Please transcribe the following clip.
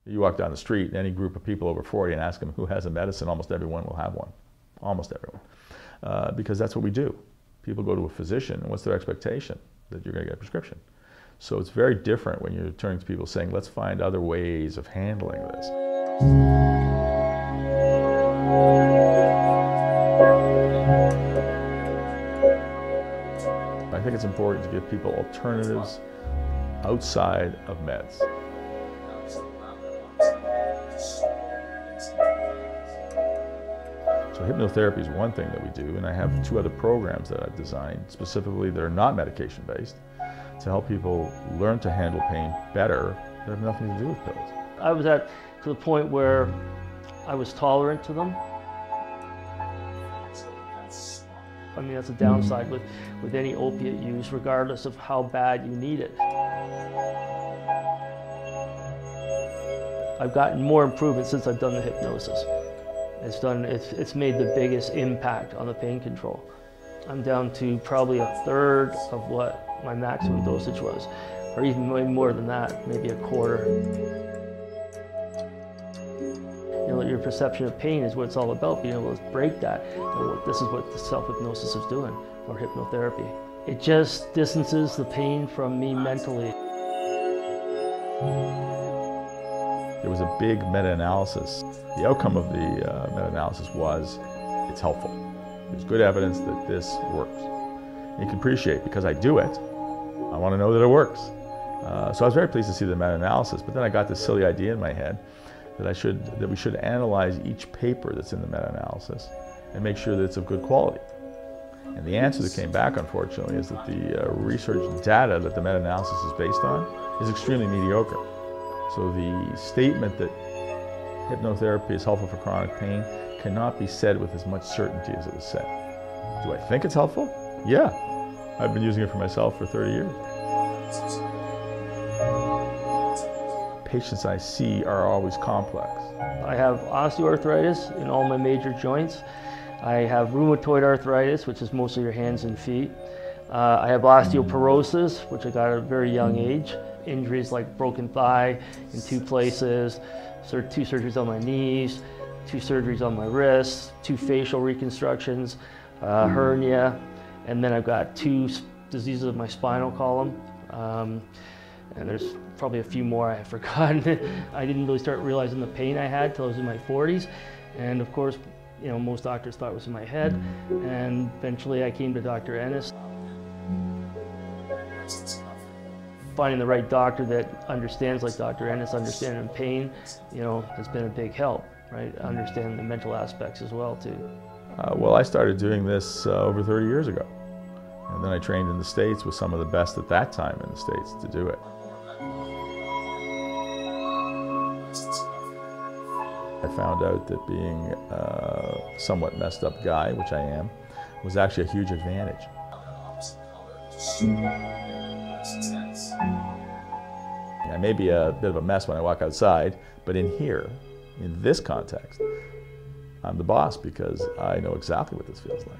You walk down the street, any group of people over 40 and ask them who has a medicine, almost everyone will have one. Almost everyone. Because that's what we do. People go to a physician, and what's their expectation? That you're going to get a prescription. So it's very different when you're turning to people saying, let's find other ways of handling this. I think it's important to give people alternatives outside of meds. So hypnotherapy is one thing that we do, and I have 2 other programs that I've designed specifically that are not medication-based to help people learn to handle pain better that have nothing to do with pills. I was to the point where I was tolerant to them. I mean, that's a downside with any opiate use, regardless of how bad you need it. I've gotten more improvement since I've done the hypnosis. It's made the biggest impact on the pain control. I'm down to probably 1/3 of what my maximum dosage was, or even way more than that, maybe 1/4. You know, your perception of pain is what it's all about, being able to break that. So this is what the self-hypnosis is doing, or hypnotherapy. It just distances the pain from me mentally. There was a big meta-analysis. The outcome of the meta-analysis was it's helpful. There's good evidence that this works. And you can appreciate, because I do it, I want to know that it works. So I was very pleased to see the meta-analysis, but then I got this silly idea in my head that we should analyze each paper that's in the meta-analysis and make sure that it's of good quality. And the answer that came back, unfortunately, is that the research data that the meta-analysis is based on is extremely mediocre. So the statement that hypnotherapy is helpful for chronic pain cannot be said with as much certainty as it was said. Do I think it's helpful? Yeah. I've been using it for myself for 30 years. Patients I see are always complex. I have osteoarthritis in all my major joints. I have rheumatoid arthritis, which is mostly your hands and feet. I have osteoporosis, which I got at a very young age. Injuries like broken thigh in 2 places, 2 surgeries on my knees, 2 surgeries on my wrists, 2 facial reconstructions, hernia, and then I've got 2 diseases of my spinal column. And there's probably a few more I have forgotten. I didn't really start realizing the pain I had till I was in my 40s. And of course, you know, most doctors thought it was in my head. And eventually I came to Dr. Ennis. Finding the right doctor that understands, like Dr. Ennis, understanding pain, you know, has been a big help, right? Understanding the mental aspects as well, too. Well, I started doing this over 30 years ago. And then I trained in the States with some of the best at that time in the States to do it. I found out that being a somewhat messed up guy, which I am, was actually a huge advantage. I may be a bit of a mess when I walk outside, but in here, in this context, I'm the boss because I know exactly what this feels like.